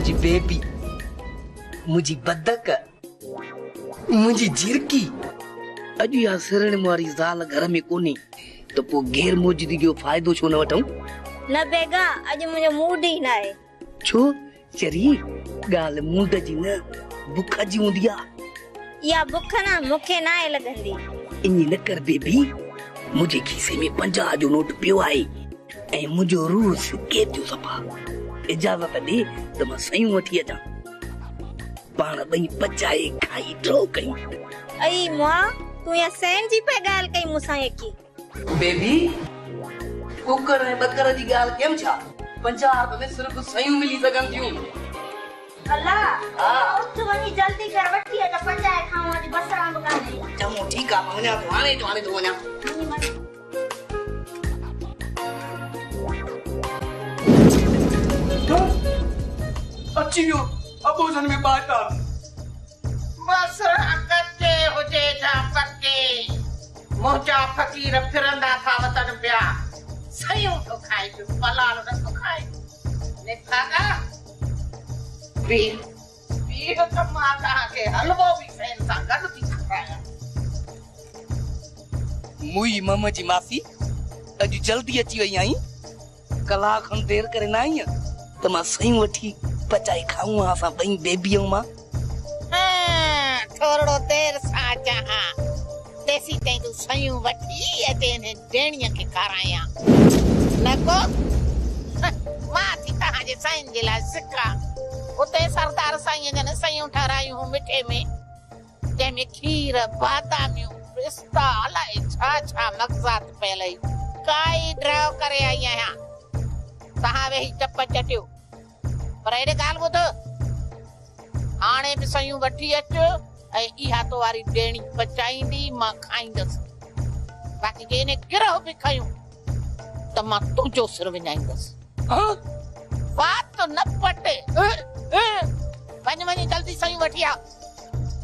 मुझी बेबी, मुझी बदक, मुझी झिरकी। अॼु या सिरण वारी ज़ाल घर में कोन्हे तो पो गैर मौजूदगी जो फायदो छो न वठूं? न बेगा, अॼु मुंहिंजो मूड ही न आहे। छो चरी गाल मूड जी न बुख जी हूंदी आ। या बुख ना मूंखे न आहे लॻंदी। इन न कर बेबी, मुझे खीसे में 50 जो नोट पियो आहे ऐं मुझो रूह सिके थियो सफ़ा। इजाज़त दे त मां सयूं वठी अचां, पाण ॿई पचाए खाई ड्रो कयूं। अई मां, तूं या सैन जी पे ॻाल्हि कई मूंसां यकी। बेबी, कुकर ऐं बकर जी ॻाल्हि केम छा? 50 रुपए में सिर्फ सयूं मिली सघनि थियूं। अल्लाह, उठ वञी जल्दी कर वठी अच, पचाए खाऊं, अॼु बसरा पकाए। चङो ठीकु आहे, मां वञा थो, हाणे थो वञा। अची वियो अबोजन में बाटा। बसरा कच्चे हुजे जा पक्के, मोजा फकीर फिरंदा था वतन पिया। सयूं तो खाए पियो, पलाल न तो खाए। ने खागा पी त मां तव्हांखे हलवो बि फैन सां गॾु थी खारायां। मुई मम जी मासी अॼु जल्दी अची वई आई। कलाक खन देर करे न आई त मां सयूं वठी पचाए खाऊं असां ॿई बेबी ऐं मां। थोरो देर सां चाहा तेसी ताईं तूं सयूं वठी अचे ने डेणीअ खे खारायां। न को मां थी तव्हांजे साईं जे लाइ सिका। उते सरदार साईं जन सयूं ठारायूं मिठे में, जंहिंमें खीर, बादामियूं, पिस्ता, अलाए छा छा मग़ज़ात पियल हुई। काई ड्राइव करे आई आहियां। तव्हां वेही टप चटियो, पर हेॾे ॻाल्हि ॿुध, हाणे बि सयूं वठी अच ऐं इहा तो वारी डेणी पचाईंदी, मां खाईंदसि। बाक़ी जेने गिरह बि खयूं त मां तुंहिंजो सिर विञाईंदसि। बात तो न पटे। वञी जल्दी सयूं वठी आ।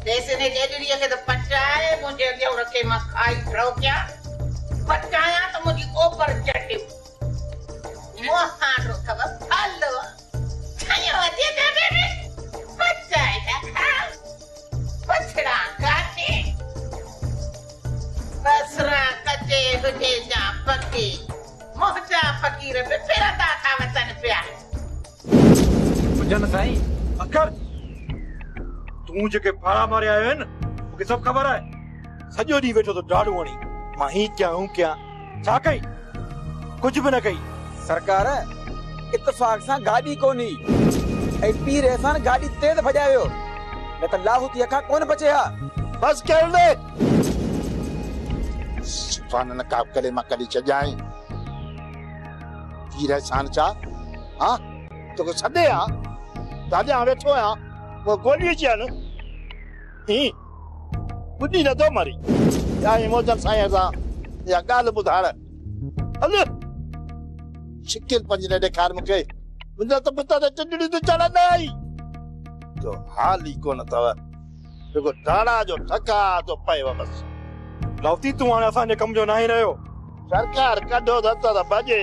देसी ने जेडड़ीअ खे त पचाए मुंहिंजे अॻियां रखे मां खाई ड्रो कयां। पचायां त मुंहिंजी ओपर चटे। मोहाणो अथव हलो छायो अचे बेबी पचाए न खा पछड़ा काटे। बसरा कचे हुजे जा पके, मोहजा फकीर पे फिरंदा था वतन पिया। मुझन साईं अखर तू जेके फाड़ा मारे आयो है न, मूंखे सब ख़बर है। सॼो ॾींहुं वेठो तो ॾाढो वणी, मां ही क्या छा कई? कुछ भी न कई। सरकार इत्तेफाक सां गाड़ी कोनी ऐं पीरे सां गाड़ी तेज भॼायो, न त लाहूती अखा कोन बचे हा। बस कर दे। सुभान नकाब करे मां कॾी चजाई पीरे सां चा। हां तो को सदे आ दादा वेठो आ वो गोली जी न ही बुधी न तो मरी या इमोजन साईं सा या गाल बुधाड़ हल शिकिल पंजने ॾेखार मूंखे। मुंहिंजा त पुता त चंडड़ी तो चढ़ंदा ई तो हाल ई कोन अथव। जेको डाड़ा जो ठका तो पएव बस। लाउती तू हाणे असांजे कम जो न ही रहियो। सरकार कढो दत त बजे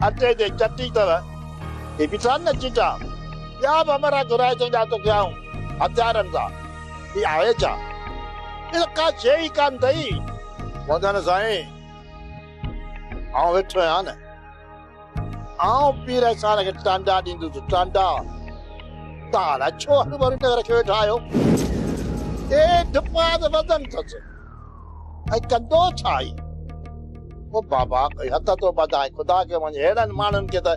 अटे जे चटी तव ये बिचार न चिटा या बमरा घुराए तो जातो कयाऊं हथियारनि सां। ये आहे छा? ये का शइ ई कान अथई। मदन साईं आउं वेठो आहियां न, आउं पीर सां खे टांडा ॾींदुसि टांडा। तव्हां छो हलवरी ते रखी वेठा आहियो? ए ढपा त वदन अथसि ऐं कंदो छा ई? ओ बाबा कोई हथ तो बधाए खुदा के वञे हेड़नि माण्हुनि खे त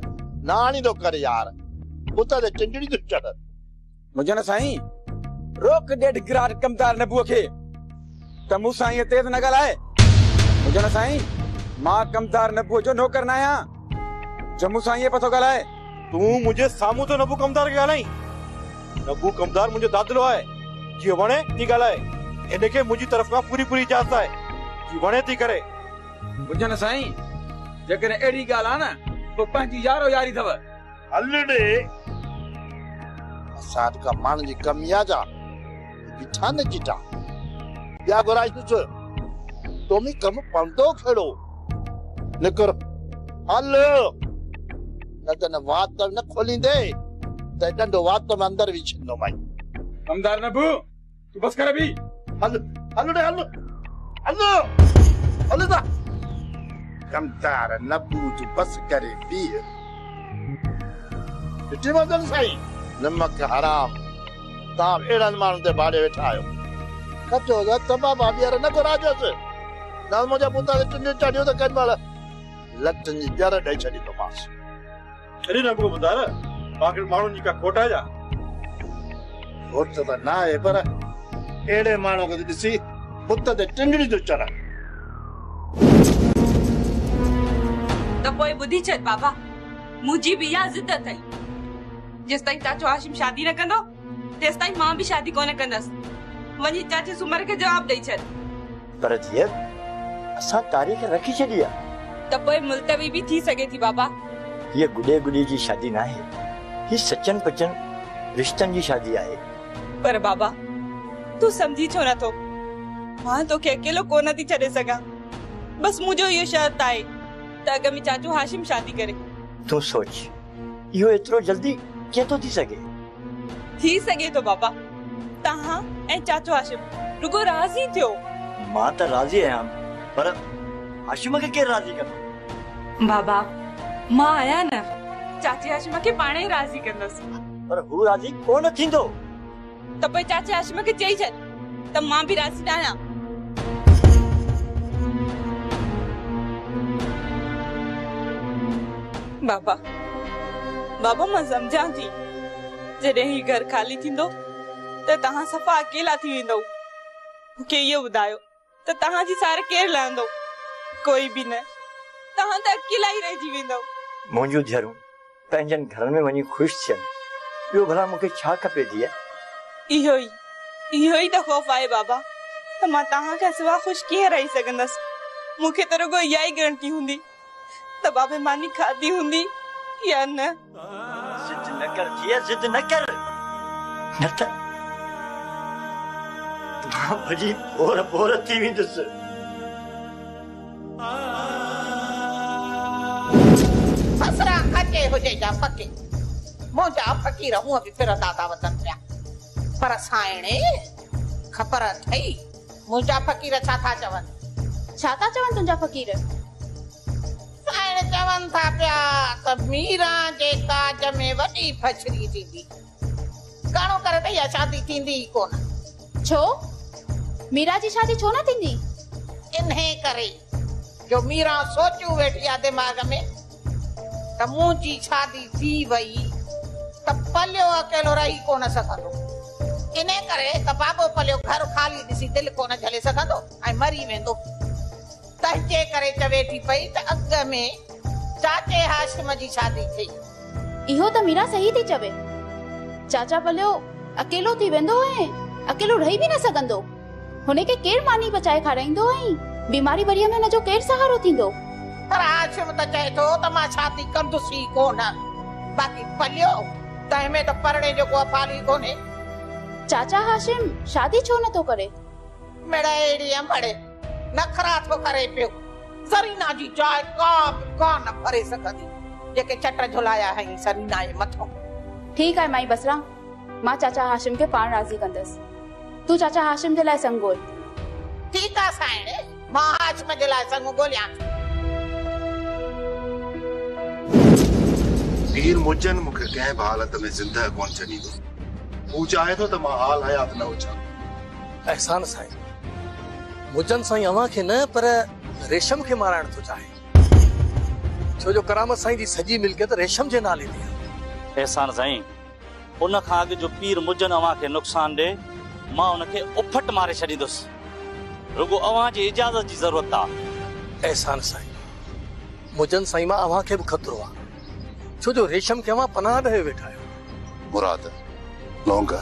न आणींदो करे यार। पुत ते चिंजड़ी तो चढ़। मुझन साईं रोक डेढ़ गिराट कमदार नबूअ खे त मूंसां ईअं तेज़ न ॻाल्हाए। मुझन साईं मां कमदार नबूअ जो नौकर न आहियां जो मूंसां ईअं पतो ॻाल्हाए। तू मुझे सामू तो नबू कमदार खे ॻाल्हाई। नबू कमदार मुंहिंजो दादलो आहे, जीअं वणे थी ॻाल्हाए। हिनखे मुंहिंजी तरफ़ खां पूरी इजाज़त आहे, जीअं वणे थी करे। मुझन साईं जेकॾहिं अहिड़ी ॻाल्हि आहे न पोइ पंहिंजी यारो यारी अथव। हल ॾे असां का माण्हुनि जी कमी आहे जा बीठा न चिटा या घुराई तुझ तो मी कम पवंदो खेड़ो निकर हल न त न वात न खोलींदे त डंडो वात में अंदर भी छिंदो माई कमदार नबू तू बस कर अभी। हल हल रे हल हल हल दा कमदार नबू तू बस करे भी इतनी मदन सही नमक हराम ताप एड़न मानू ते बाड़े वेठा आयो कटो दा तबा बाबियार न को राजो से ना मुझे पुता ते चुन्नी चढ़ियो त कन वाला लटन जी जरा दई छड़ी तो मास अरे ना को बता बाकी मानू जी का खोटा जा होत त ना है पर एड़े मानू को दिसी पुता ते टिंगड़ी तो चढ़ा तो पोइ बुधी छॾ बाबा मुंहिंजी बि इहा ज़िद अथई जेसि ताईं चाचो हाशिम शादी न कंदो तेसि ताईं मां बि शादी कोन कंदसि वञी चाचे सुमर खे जवाब ॾेई छॾ पर धीअ असां तारीख़ रखी छॾी आहे त पोइ मुलतवी बि थी सघे थी बाबा हीअ गुॾे गुॾी जी शादी न आहे हीअ सचन पचन रिश्तनि जी शादी आहे पर बाबा तूं सम्झी छो नथो मां तोखे अकेलो कोन थी छॾे सघां बस मुंहिंजो इहो शर्त आहे त अॻ में चाचो हाशिम शादी करे तूं सोच इहो एतिरो जल्दी कीअं थो थी सघे थो बाबा तव्हां ऐं चाचो हाशिम रुगो राज़ी थियो मां त राज़ी आहियां पर हाशिम खे केरु राज़ी कंदो बाबा मां आहियां न चाचे हाशिम खे पाणे ई राज़ी कंदसि पर हू राज़ी कोन थींदो त पोइ चाचे हाशिम खे चई छॾ त मां बि राज़ी न आहियां बाबा बाबा मां सम्झां थी जॾहिं ही घर खाली थींदो त तव्हां सफ़ा अकेला थी वेंदव मूंखे इहो ॿुधायो त तव्हांजी सार केरु लहंदो कोई बि न तव्हां त अकेला ई रहिजी वेंदव मुंहिंजूं धीअरूं पंहिंजनि घरनि में वञी ख़ुशि थियनि ॿियो भला मूंखे छा खपे धीअ इहो ई त ख़ौफ़ आहे बाबा त मां तव्हां खां सिवा ख़ुशि कीअं रही सघंदसि मूंखे त रुगो इहा ई ॻणती हूंदी त बाबे मानी खाधी हूंदी या न जिद न कर धीअ जिद न कर न त मां भॼी बोर थी वेंदुसि ससरा खचे हुजे जा पके मुंहिंजा फ़क़ीर हूअं बि फिरंदा था वतन पिया पर साइणे ख़बर अथई मुंहिंजा फ़क़ीर छा था चवनि तुंहिंजा फ़क़ीर साइण चवनि था पिया त मीरा जे काज में वॾी फछरी थींदी घणो करे त इहा शादी थींदी ई कोन छो मीरा जी शादी छो न थींदी इन्हे करे जो मीरा सोचियो वेठी आहे दिमाग़ में त मुंहिंजी शादी थी वई त पलियो अकेलो रही कोन सघंदो इन करे त बाबो पलियो घर खाली ॾिसी दिलि कोन झले सघंदो ऐं मरी वेंदो तंहिंजे करे चवे थी पई त अॻ में चाचे हाशिम जी शादी थी इहो त मीरा सही थी चवे चाचा पलियो अकेलो थी वेंदो ऐं अकेलो रही बि न सघंदो हुन खे केरु मानी बचाए खाराईंदो ऐं बीमारी बरीअ में हुनजो केरु सहारो थींदो पर हाशिम त चए थो त मां शादी कंदुसि ई कोन बाक़ी पलियो तंहिं में त परणे जो को फाली कोन्हे चाचा हाशिम शादी छो नथो करे मेरा एड़ी अमड़े नखरा थो करे पियो सरीना जी जाइ का न भरे सघंदी जेके चट झुलाया हई सरीना जे मथो ठीक आहे माई बसरा मां चाचा हाशिम खे पाण राज़ी कंदसि तू चाचा हाशिम जे लाइ संग ॻोल्ह ठीक आहे साइण मां हाशिम जे लाइ संग ॻोल्हियां पीर मुजन मूंखे कंहिं बि हालत में ज़िंदह कोन छॾींदो हू चाहे थो त मां हाल हयात न हुजां एहसान साईं मुजन साईं अव्हां खे न पर रेशम खे माराइण थो चाहे छो जो करामत साईं जी सॼी मिल्कियत रेशम जे नाले ते आहे एहसान साईं उन खां अॻु जो पीर मुजन अव्हां खे नुक़सान ॾे मां उनखे उफट मारे छॾींदुसि रुगो अव्हां जी इजाज़त जी ज़रूरत आहे एहसान साईं मुजन साईं मां अव्हां खे बि ख़तरो आहे छो जो रेशम खे अव्हां पनाह ॾे वेठा आहियो मुराद लोंग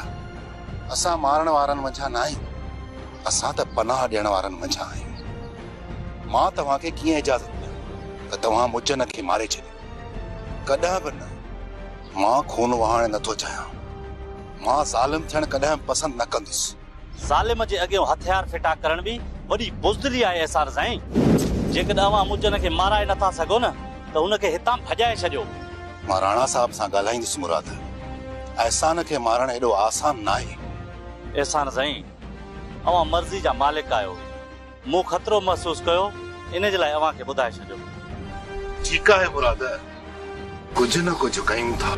असां मारण वारनि मंझां न आहियूं असां त पनाह ॾियण वारनि मंझां आहियूं मां तव्हां खे कीअं इजाज़त ॾियां त तव्हां मुजन खे मारे छॾियो कॾहिं बि न मां खून वहाइण नथो चाहियां मां ज़ालिम थियण कॾहिं पसंदि न कंदुसि ज़ालिम जे अॻियां हथियार फिटा करण बि वॾी बुज़दिली आहे एहसान साईं जेकॾहिं अव्हां मुजन खे माराए नथा सघो न त उनखे हितां भॼाए छॾियो मां राणा साहब सां ॻाल्हाईंदुसि मुराद एहसान खे मारण एॾो आसान न आहे। एहसान साईं, अवां मर्ज़ी जा मालिक आहियो। मूं ख़तरो महसूस कयो, इन जे लाइ अवां खे ॿुधाए छॾियो। ठीकु आहे मुराद, कुझु न कुझु कयूं था।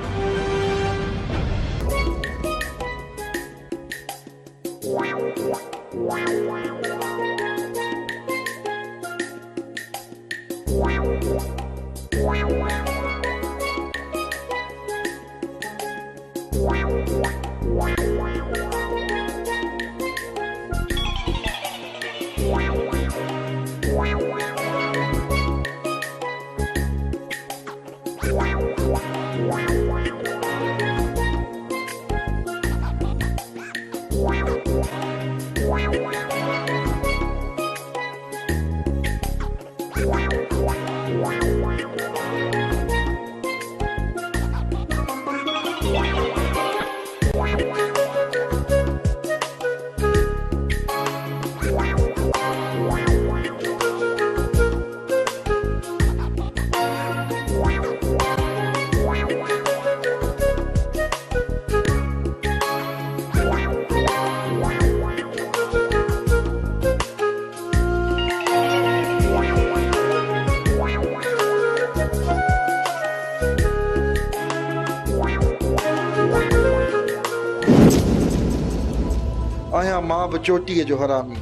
आहियां मां बि चोटीअ जो हरामी,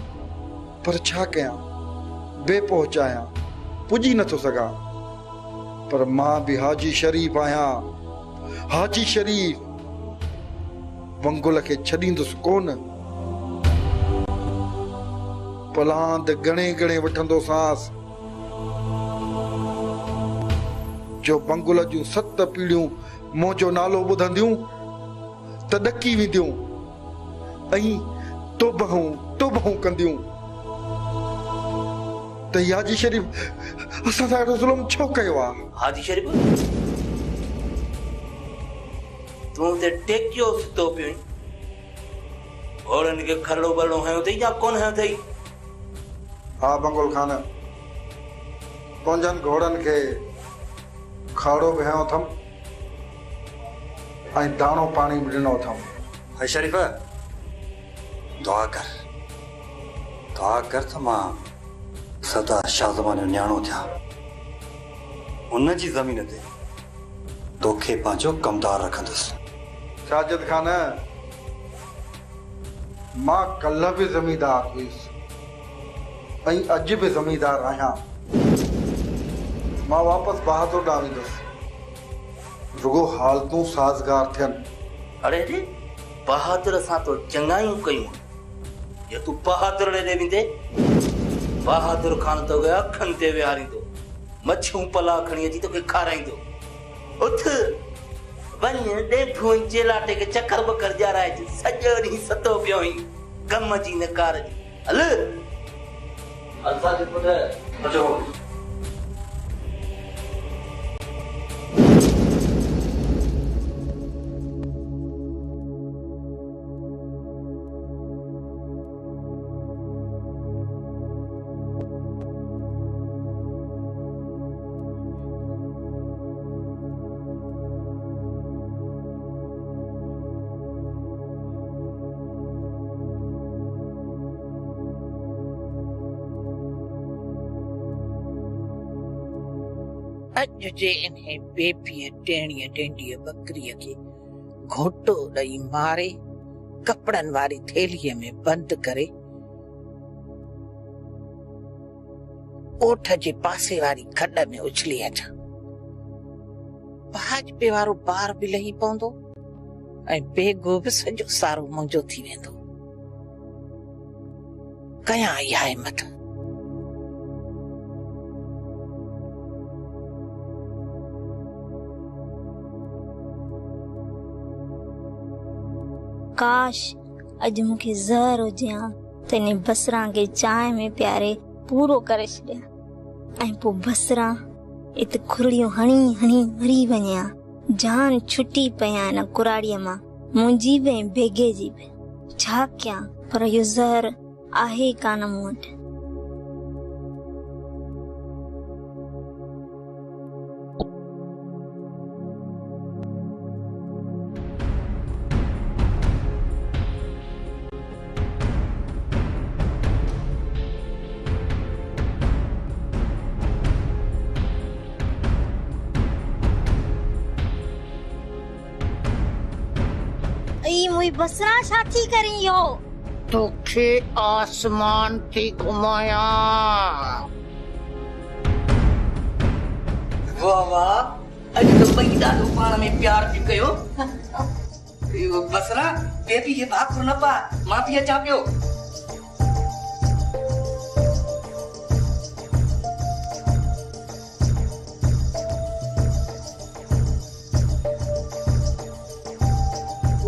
पर छा कयां, बेपहुच आहियां, पुॼी नथो सघां। पर मां बि हाजी शरीफ़ आहियां, हाजी शरीफ़। बंगुल खे छॾींदुसि कोन। पलांद घणे घणे वठंदो सांस, जो बंगुल जूं 7 पीढ़ियूं मुंहिंजो नालो ॿुधंदियूं त ॾकी वेंदियूं ऐं तोबहूं कंदियूं त हाजी शरीफ़ असां सां अहिड़ो ज़ुल्म छो कयो आहे? हाजी शरीफ़, तूं ते टेकियो सुतो पियो, घोड़नि खे खरड़ो बरड़ो हयो अथई या कोन हयो अथई? हा बंगुल खान, तुंहिंजनि घोड़नि खे खाड़ो बि हयो अथमि ऐं दाणो पाणी बि ॾिनो अथमि। हाय शरीफ़, दुआ कर त मां सदा शाहज़मान जो न्याणो थिया। उन जी ज़मीन ते तोखे पंहिंजो कमदार रखंदुसि। साजिद खान, मां कल्ह बि ज़मींदार हुयुसि ऐं अॼु बि ज़मींदार आहियां। मां वापसि बहादुर ॾांहुं वेंदुसि, रुगो हालतूं साज़गार थियनि। अरे रे, बहादुर सां तो चङायूं कयूं, ये तू बहादुर ॾे वेंदे? बहादुर खान तो गया अखनि ते विहारींदो, मच्छियूं पला खणी अची तोखे खाराईंदो। उथ वञ, ॾेढूं चेलाटे खे चकर बकर ॼाराए, सॼो ॾींहुं सतो पियो आहीं, कम जी न कार जी। हल असांजे पुट अचो। अॼु जे इन्हे बेबीअ टेणीअ टेंडीअ बकरीअ खे घोटो ॾेई मारे कपड़नि वारी थेलीअ में बंदि करे ओठ जे पासे वारी खॾ में उछली अचां। भाजपे वारो ॿार बि लही पवंदो ऐं बेगो बि सॼो सारो मुंहिंजो थी वेंदो। कयां इहा हिमत। काश अॼु मूंखे ज़हर हुजे हा त इन बसरा खे चांहि में प्यारे पूरो करे छॾिया ऐं पोइ बसरा इत खुरड़ियूं हणी हणी मरी वञे हा। जान छुटी पई न कुराड़ीअ मां, मुंहिंजी बि ऐं बेगे जी बि। छा कयां, पर इहो ज़हर आहे कान मूं वटि। कोई बसरा छाती करी हो तोखे आसमान थी घुमाया। वाह वाह, अॼु त ॿई ॾाढो पाण में प्यार बि कयो। बसरा बेबी खे भाकुर न पा, मां बि अचां पियो।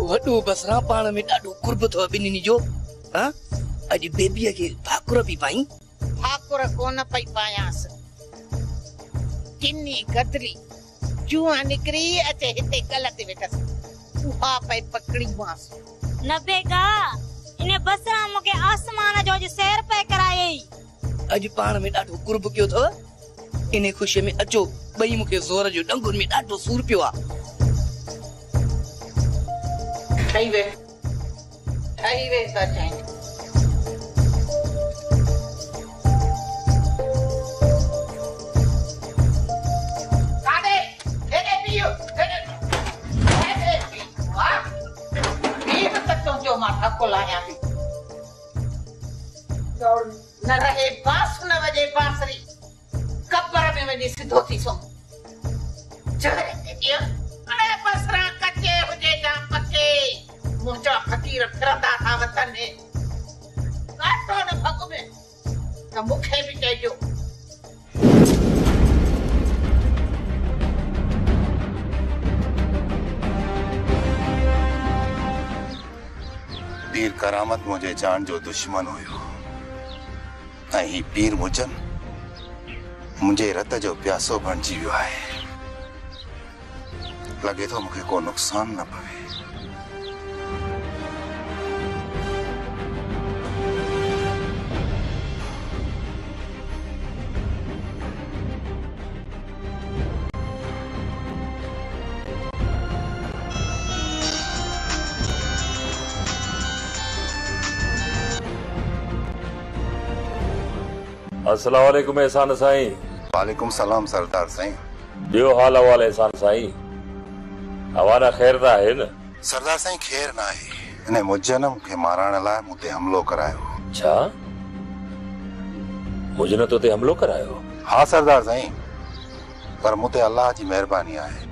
वॾो बसरा पाण में ॾाढो कुर्ब अथव ॿिन्हिनि जो। अॼु बेबीअ खे भाकुर बि पाई। भाकुर कोन पई पायांस, किन्नी गदरी जुआ निकरी अचे हिते गलत वेठस, उहा पई पकड़ी मांस। न बेगा इने बसरा मूंखे आसमान जो सैर पे कराई। अॼु पाण में ॾाढो कुर्ब कयो अथव, इन ख़ुशीअ में अचो। ॿई मूंखे ज़ोर जो डंगुनि में ॾाढो सूर पियो आहे। ठही वे त चई काडे हेडे पियो हेडे पियो वाह बीह तक तो जो माथा को लाया भी न रहे बास न वजे बांसरी कब्र में वनी सिधो थी सो चढ़े दियो। अरे बसरा कच्चे हुजे जा पक्के मुंहिंजा फकीर फिरंदा था वतन में काटो न भग में त मूंखे बि चइजो। पीर करामत मुझे जान जो दुश्मन हुयो ऐं ही पीर मुजन मुझे रत जो प्यासो बणजी वियो आहे। लगे तो मूंखे को नुक़सान न पवे। अस्सलाम वालेकुम एहसान साईं। वालेकुम सलाम सरदार साईं। ॿियो हाल अहवाल एहसान साईं? हवाना ख़ैर त आहे न? सरदार साईं ख़ैर न आहे। इन मुजन मूंखे मारण लाइ मूं ते हमलो करायो। छा मुजन तो ते हमलो करायो? हाँ सरदार साईं, पर मूं ते अल्लाह जी महिरबानी आहे,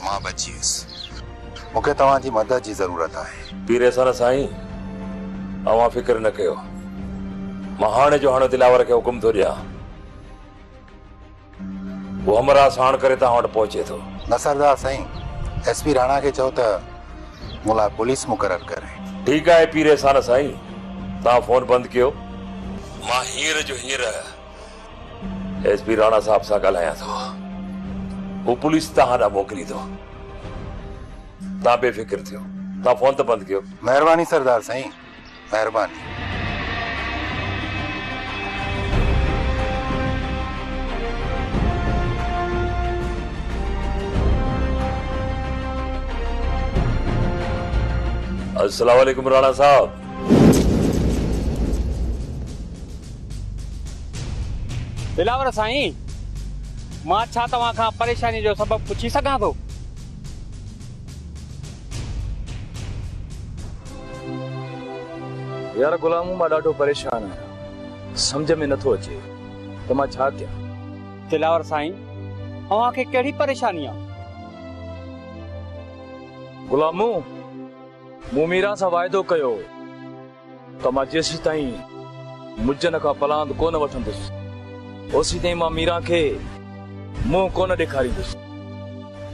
मां बची वियुसि। मूंखे तव्हांजी मदद जी ज़रूरत आहे। पीर एहसान साईं, अवां फिक्र न कयो, मां हाणे जो हाणे दिलावर खे हुकुम थो ॾियां, वो हमरा साण करे तव्हां वटि पहुचे थो। न सरदार साईं, एसपी राणा के चओ त मूं लाइ पुलिस मुक़रर करे। ठीकु आहे पीर एहसान साईं, तव्हां फोन बंदि कयो, मां हींअर जो हींअर एसपी राणा साहब सां ॻाल्हायां थो। हू पुलिस तव्हां ॾांहुं मोकिली थो। तव्हां बेफ़िक्र थियो, तव्हां फोन त बंदि कयो। महिरबानी सरदार साईं, महिरबानी। अस्सलाम वालेकुम राणा साहब। दिलावर साईं, मां छा तव्हां खां परेशानी जो सबब पुछी सघां थो? यार गुलाम, मां ॾाढो परेशान आहियां, समझ में नथो अचे त मां छा कयां। दिलावर साईं, अव्हां खे कहिड़ी परेशानी आहे? गुलामू, मूं मीरा सां वाइदो कयो त मां जेसीं ताईं मुजन खां पलांद कोन वठंदुसि, ओसीं ताईं मां मीरा खे मुंहुं कोन ॾेखारींदुसि।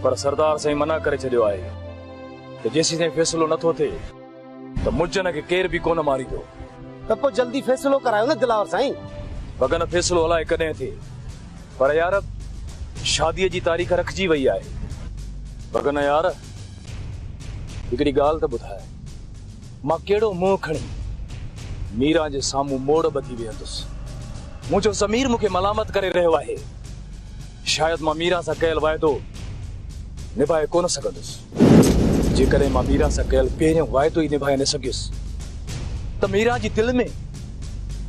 पर सरदार साईं मना करे छॾियो आहे त जेसीं ताईं फ़ैसिलो नथो थिए त मुजन खे केर बि कोन मारींदो। त पोइ जल्दी फ़ैसिलो करायो न दिलावर साईं। बगन फ़ैसिलो अलाए कॾहिं थिए, पर यार शादीअ जी तारीख़ रखजी वई आहे। बगन यार हिकिड़ी ॻाल्हि त ॿुधाए, मां कहिड़ो मुंहुं खणी मीरा जे साम्हूं मोड़ ॿधी वेहंदुसि? मुंहिंजो ज़मीर मूंखे मलामत करे रहियो आहे। शायदि मां मीरा सां कयल वाइदो निभाए कोन सघंदुसि। जेकॾहिं मां मीरा सां कयल पहिरियों वाइदो ई निभाए न सघियुसि त मीरा जी दिलि में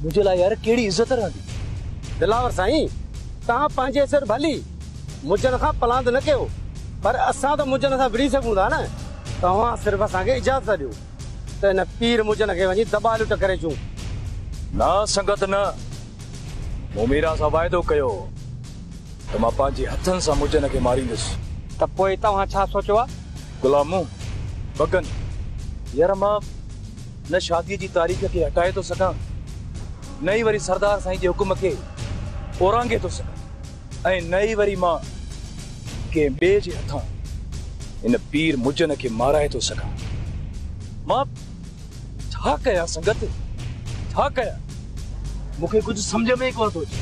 मुंहिंजे लाइ यार कहिड़ी इज़त रहंदी? दिलावर साईं, तव्हां पंहिंजे सिर भली मुजन खां पलांद न कयो, पर असां त मुजन सां विड़ी सघूं था न। तव्हां सिर्फ़ु असांखे इजाज़त ॾियो। त हिन पीर मुजन खे वञी दॿा लुट करे अचूं। ना संगत न, मूं मीरा सां वाइदो कयो त मां पंहिंजे हथनि सां मुजन खे मारींदुसि। त पोइ तव्हां छा सोचियो आहे? गुलामू बगन यार, मां न शादीअ जी तारीख़ खे हटाए थो सघां, न ई वरी सरदार साईं जे हुकुम खे ओरांगे थो सघां, ऐं न ई वरी मां कंहिं ॿिए जे हथां इन पीर मुजन खे माराए थो सघां। मां छा कयां संगत, छा कयां? मूंखे कुझु सम्झ में ई कोन थो अचे।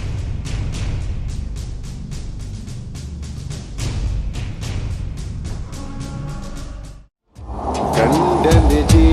कंडन जी